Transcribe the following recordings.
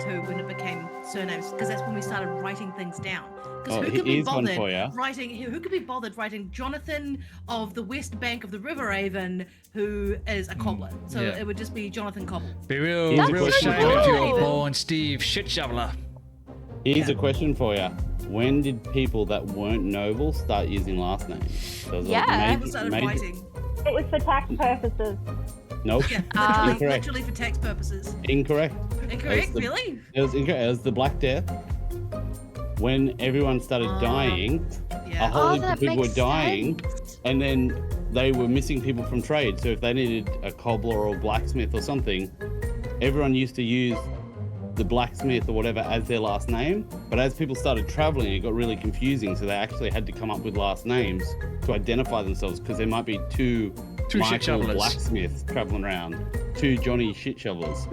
too when it became surnames, because that's when we started writing things down. Because Oh, who could be here's one bothered for ya. writing? Who could be bothered writing Jonathan of the west bank of the River Avon, who is a cobbler? So yeah. it would just be Jonathan Cobble. Be real, Here's a real question shame for if you you. were born Steve Shit Shoveler. Here's a question for you. When did people that weren't noble start using last names? So there's a Yeah. People started writing. It was for tax purposes. Nope. Yeah, Incorrect. literally for tax purposes. Incorrect. Incorrect, the- really? It was incorrect. It was the Black Death. When everyone started dying, a Yeah. whole heap of that people were makes dying, sense. and then they were missing people from trade. So if they needed a cobbler or a blacksmith or something, everyone used to use the blacksmith or whatever as their last name. But as people started traveling, it got really confusing. So they actually had to come up with last names to identify themselves, because there might be two Two shit Michael shovelers. blacksmiths traveling around, two Johnny shit shovelers.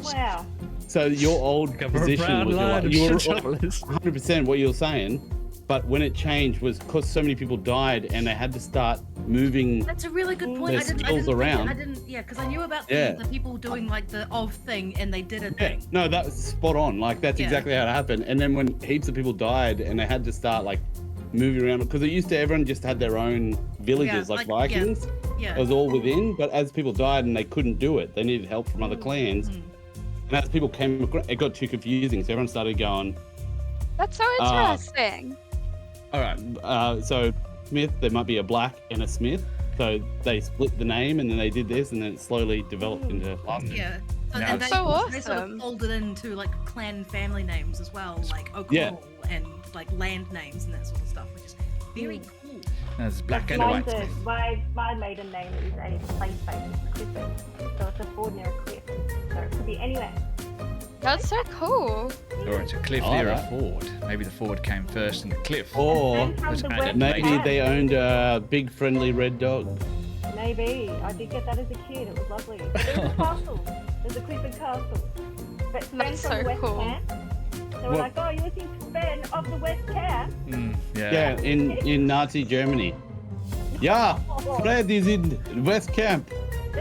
Wow. So your old Cover a position brown was line of you were shit shovelers. 100% what you were saying, but when it changed was because so many people died and they had to start moving. That's a really good point. Their I didn't skills think around. I didn't, yeah, because I knew about Yeah. the people doing like the of thing and they did a Yeah, thing. no, that was spot on. Like that's Yeah. exactly how it happened. And then when heaps of people died and they had to start like moving around, because it used to everyone just had their own villages, Yeah, like like, yeah. Vikings. Yeah. It was all within, but as people died and they couldn't do it, they needed help from other clans. Mm. And as people came, it got too confusing. So everyone started going, That's so interesting. all right, so Smith, there might be a black and a Smith. So they split the name and then they did this and then it slowly developed into last name. Yeah. So, Yeah. and That's they, so they sort of awesome. folded into like clan and family names as well, like O'Connell Yeah. and like land names and that sort of stuff, which is very cool. That's black and white. My maiden name is a place space, Clifford. So it's a ford near a cliff. So it could be anywhere. That's so cool. Or it's a cliff I like near a that. ford. Maybe the ford came first and the cliff. Or Then comes was the added west maybe side. they owned a big friendly red dog. Maybe. I did get that as a kid. It was lovely. There's a castle. There's a Clifford Castle. But Sven That's from so the West cool. Camp. They were What? like, oh, you're looking for Sven of the West Camp. Yeah, in Nazi Germany. Yeah, Fred is in West Camp.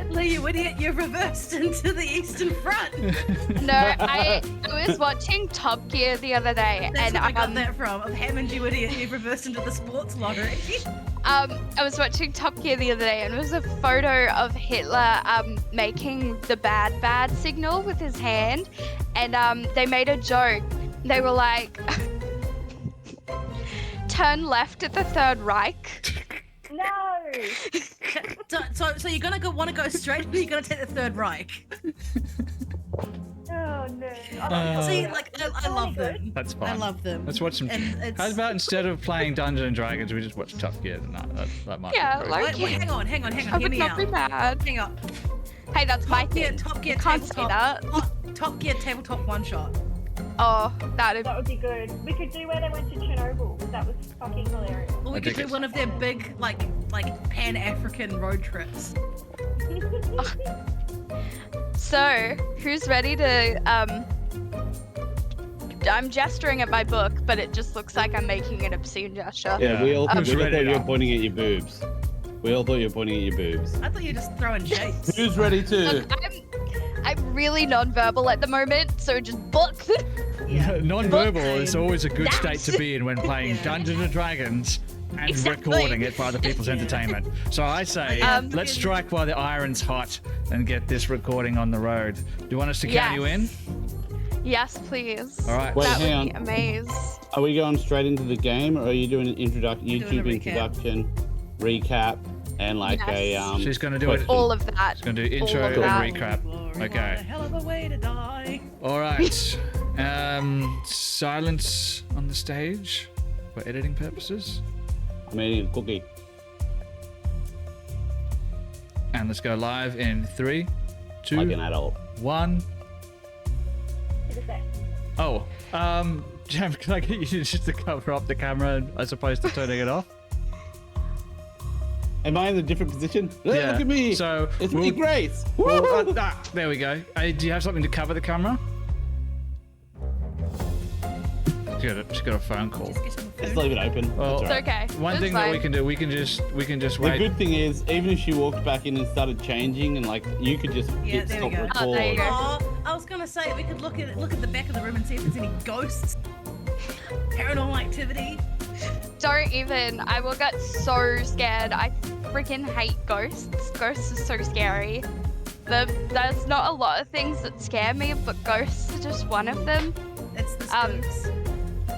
Lee, you idiot, you reversed into the Eastern Front. No, I was watching Top Gear the other day, That's and where I got that from. Of Hammond, you idiot, you reversed into the sports lottery. I was watching Top Gear the other day, and it was a photo of Hitler making the bad signal with his hand, and they made a joke. They were like, "Turn left at the Third Reich." No. so you're gonna want to go straight, or you're gonna take the Third Reich? Oh, no. See, like I love them. That's fine. I love them. Let's watch some. And it's- How about instead of playing Dungeons and Dragons, we just watch Top Gear tonight? That might Yeah, be like- Wait, hang on. I Hear would me not out. be mad. Hang on. Hey, that's my thing. Top Gear You can't say tabletop. that. Top Gear tabletop one shot. Oh, that'd That would be good. We could do where they went to Chernobyl. That was fucking hilarious. Or we I could dig do it. one of their big like Pan-African road trips. So, who's ready to, I'm gesturing at my book, but it just looks like I'm making an obscene gesture. Yeah, we all Who's thought ready you were now? pointing at your boobs. We all thought you were pointing at your boobs. I thought you were just throwing shapes. Who's ready to? Look, I'm really non-verbal at the moment, so just book. Yeah. Non-verbal Book is name. always a good state to be in when playing Yeah. Dungeons and Dragons and Exactly. recording it for other people's Yeah. entertainment. So I say, let's strike while the iron's hot and get this recording on the road. Do you want us to count you in? Yes, please. All right. Wait, That hang would be on. amazing. Are we going straight into the game, or are you doing an doing a YouTube recap. introduction, recap, and like Yes. She's going to do it. All of that. She's going to do intro all and of that. recap. Glory, what Okay. a hell of a way to die. All right. Silence on the stage for editing purposes. I'm eating a cookie. And let's go live in 3, 2, Like an adult. 1. To the set. Oh, Geoff, can I get you just to cover up the camera as opposed to turning it off? Am I in a different position? Look at me. So It's me, Grace. well, there we go. Do you have something to cover the camera? She's got a phone call. Just get on the Just phone. leave it open. Well, That's all It's right. okay. One It's thing that we fine. can do, we can just The wait. good thing is, even if she walked back in and started changing, and like you could just Yeah, hit there we stop go. record. Oh, there you go. Oh, was gonna say we could look at the back of the room and see if there's any ghosts, paranormal activity. Don't even. I will get so scared. I freaking hate ghosts. Ghosts are so scary. There's not a lot of things that scare me, but ghosts are just one of them. It's the spooks.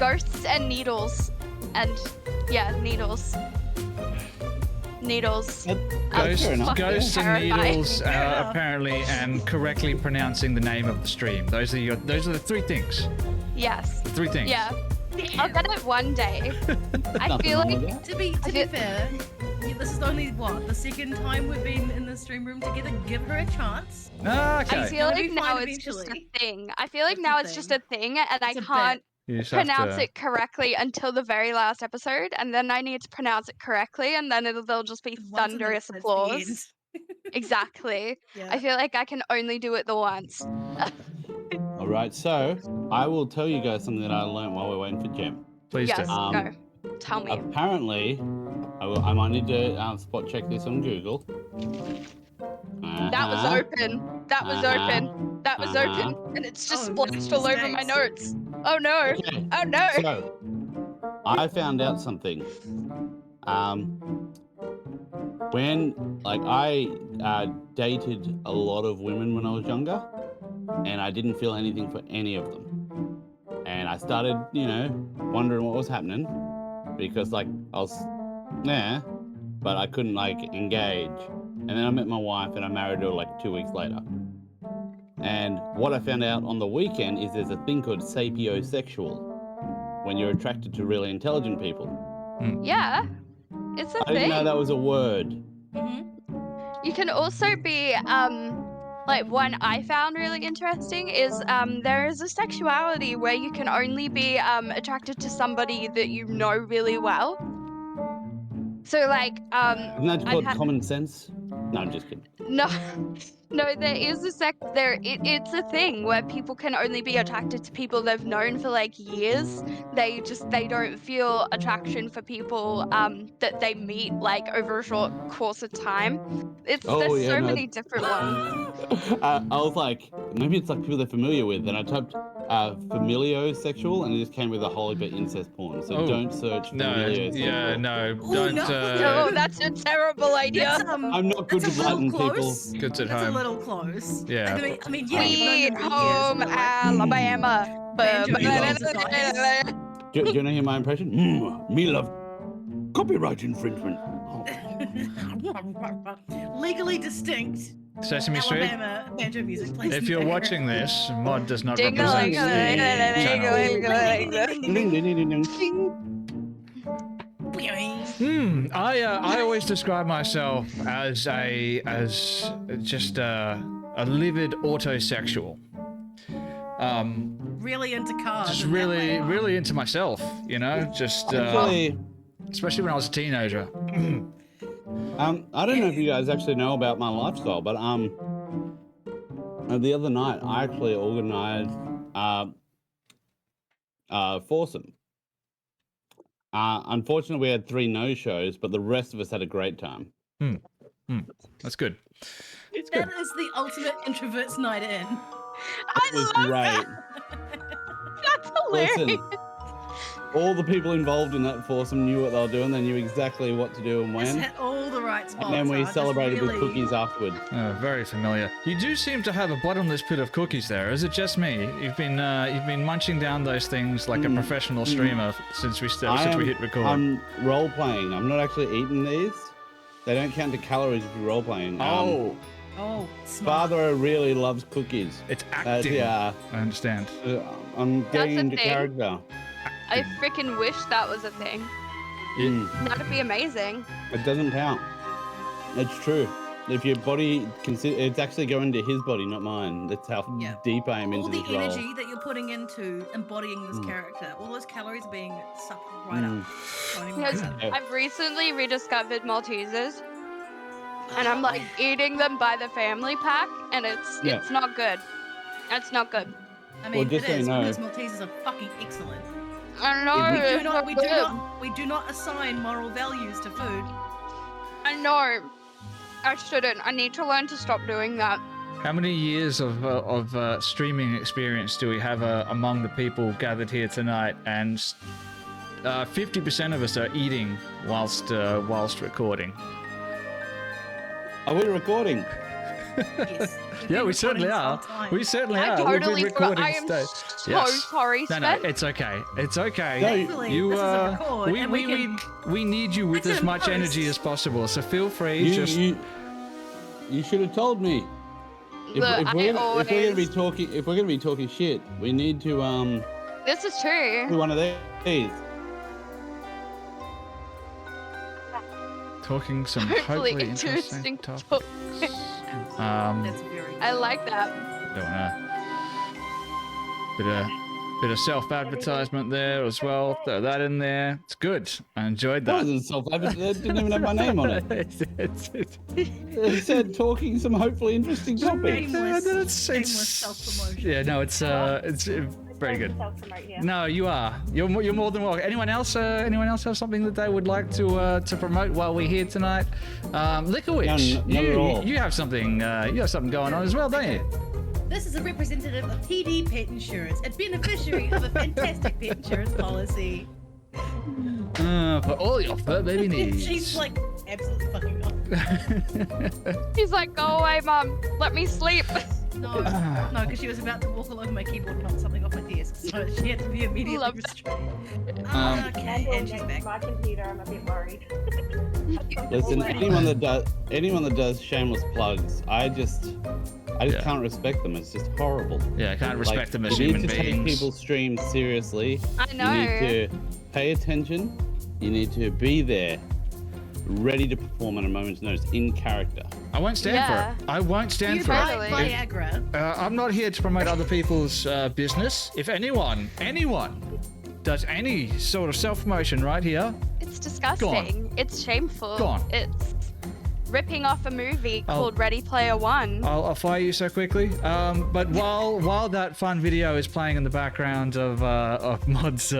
Ghosts and needles. And yeah, needles. Needles. Ghosts and Terrifying. needles, apparently, and correctly pronouncing the name of the stream. Those are the three things. Yes. The three things. Yeah. I'll get it one day. I feel like To be fair, this is only the second time we've been in the stream room together. Give her a chance. Ah, okay. I feel It'll like be now fine it's just a eventually. thing. I feel like It's now a it's just thing. a thing, and I It's a can't You just have pronounce to- it correctly until the very last episode, and then I need to pronounce it correctly, and then there'll just be Once and then thunderous it's the applause. Exactly. Yeah. I feel like I can only do it the once. All right, so I will tell you guys something that I learned while we're waiting for Gem. Please Yes, do. go. Tell me. Apparently, I might need to spot check this on Google. That was open. That was open. That was open. And it's just Oh, splashed all over my mistakes. notes. Oh no. Okay, Oh no. so I found out something. When I dated a lot of women when I was younger, and I didn't feel anything for any of them. And I started, wondering what was happening because I was there, but I couldn't engage. And then I met my wife and I married her 2 weeks later. And what I found out on the weekend is there's a thing called sapiosexual, when you're attracted to really intelligent people. Yeah. It's a I didn't know thing. that was a word. Mm-hmm. You can also be one I found really interesting is there is a sexuality where you can only be attracted to somebody that you know really well. So Isn't that I've called had- common sense? No, I'm just kidding. no, there is it's a thing where people can only be attracted to people they've known for years. They don't feel attraction for people that they meet over a short course of time. There's so many different ones. I was like, maybe it's people they're familiar with, and I typed familiosexual, and it just came with a whole heap of incest porn. So Oh, don't search No, familiosexual. yeah, no, Ooh, don't. no. No, that's a terrible idea. That's, I'm not good that's with a little Latin, people. close. Goods at That's a home. little close. Yeah. I mean, yeah, you've Sweet known them for home years, but, Alabama. Banjo loves the guys. Do you want to hear my impression? Me love copyright infringement. Oh. Legally distinct Sesame Street. Alabama banjo music plays. If you're watching this, Mod does not Ding represent the channel. Ding, ding, ding, ding, ding. I always describe myself as just a livid autosexual. Really into cars. Just in that way. really into myself, just Actually, especially when I was a teenager. I don't know if you guys actually know about my lifestyle, but the other night I actually organized foursome. Unfortunately, we had 3 no-shows, but the rest of us had a great time. That's good. That is the ultimate introvert's night in. It was great. That's hilarious. Listen, all the people involved in that foursome knew what they were doing. They knew exactly what to do and Just when. hit all the right spots. And then we Just celebrated with really- cookies afterward. Oh, very familiar. You do seem to have a bottomless pit of cookies there. Is it just me? You've been munching down those things like a professional streamer since we hit record. I'm role playing. I'm not actually eating these. They don't count the calories if you're role playing. Oh, smart. Father really loves cookies. it's acting. Yeah, I understand. I'm getting a into thing. character. I freaking wish that was a thing. That'd be amazing. It doesn't count. It's true. If your body it's actually going to his body, not mine. That's how Yeah. deep I am All into the this role. energy that you're putting into embodying this character, all those calories are being sucked right up. Don't even Because worry about it. Yeah. I've recently rediscovered Maltesers, and I'm eating them by the family pack, and it's not good. It's not good. I mean, just it so you is. know- Those Maltesers are fucking excellent. I know. We it's not do good. not assign moral values to food. I know. I shouldn't. I need to learn to stop doing that. How many years of streaming experience do we have among the people gathered here tonight? And 50% of us are eating whilst recording. Are we recording? Yes. We've Yeah, been we certainly recording are. this whole time. We certainly I are. totally We've been forgot. recording I am today. so sorry, No, Sven. it's okay. It's okay. No, Thankfully, You, this is a record, we, and we, we can... we need you with It's as in much post. energy as possible. So feel free. You, just you should have told me. If Look, we're gonna be always- talking, if we're gonna be talking shit, we need to This is true. do one of these. talking some Hopefully hopefully interesting interesting topics. That's very I like that. Bit of self-advertisement there as well. Throw that in there. It's good. I enjoyed That that. wasn't self-advertisement. It didn't even have my name on it. It said talking some hopefully interesting topics. shameless It's- self-promotion. Yeah, no, it's very good. Self-promote here. No, you are. You're more than welcome. Anyone else have something that they would like to promote while we're here tonight? Liquor Witch, None at all. you have something going on as well, don't you? This is a representative of TD Pet Insurance, a beneficiary of a fantastic pet insurance policy. For all your fur baby needs. She's like absolutely fucking up. He's like, go away, Mum. Let me sleep. No, because she was about to walk all over my keyboard and knock something off my desk, so she had to be immediately Love that. restrained. And And she's back. my computer, I'm a bit worried. Listen, anyone that does shameless plugs, I just Yeah. can't respect them. It's just horrible. Yeah, I can't respect them as you human need to take beings. people's streams seriously. I know. You need to pay attention. You need to be there, ready to perform at a moment's notice, in character. I won't stand Yeah. for it. I won't stand You for buy it. Totally. Viagra. I'm not here to promote other people's business. If anyone does any sort of self-promotion right here, It's disgusting. It's shameful. Go on. It's ripping off a movie called Ready Player One. I'll fire you so quickly. But while that fun video is playing in the background of Mod's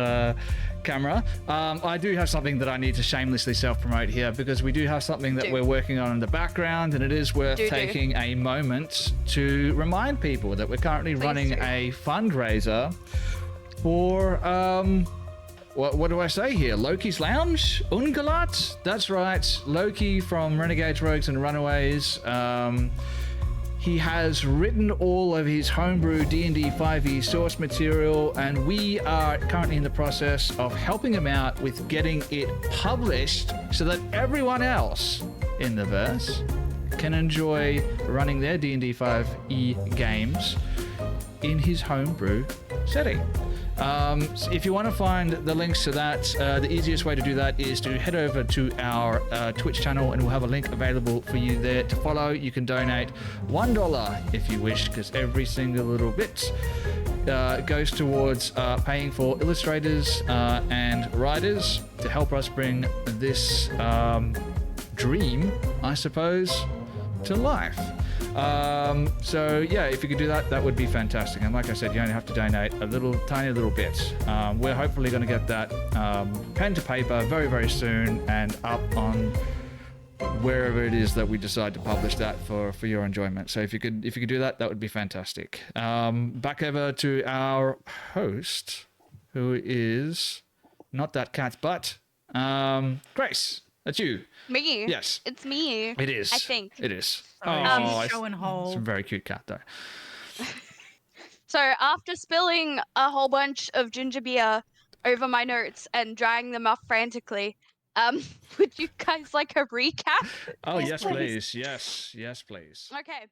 camera, I do have something that I need to shamelessly self-promote here, because we do have something that Do. we're working on in the background, and it is worth Do. taking a moment to remind people that we're currently running do. a fundraiser for what do I say here? Loki's Lounge? Ungalat? That's right. Loki from Renegades, Rogues and Runaways. He has written all of his homebrew D&D 5e source material, and we are currently in the process of helping him out with getting it published so that everyone else in the verse can enjoy running their D&D 5e games in his homebrew setting. So if you want to find the links to that, the easiest way to do that is to head over to our Twitch channel, and we'll have a link available for you there to follow. You can donate $1 if you wish, because every single little bit goes towards paying for illustrators and writers to help us bring this dream, I suppose, to life. So yeah, if you could do that, that would be fantastic. And like I said, you only have to donate a tiny little bit. We're hopefully going to get that pen to paper very, very soon and up on wherever it is that we decide to publish that for your enjoyment. So if you could do that, that would be fantastic. Back over to our host, who is not that cat's butt. Grace, that's you. Me? Yes. It's me. It is. I think. It is. Sorry, it's she's showing it's whole. a very cute cat, though. So after spilling a whole bunch of ginger beer over my notes and drying them off frantically, would you guys like a recap? Oh, Yes, yes, please. please. Yes, please. Okay.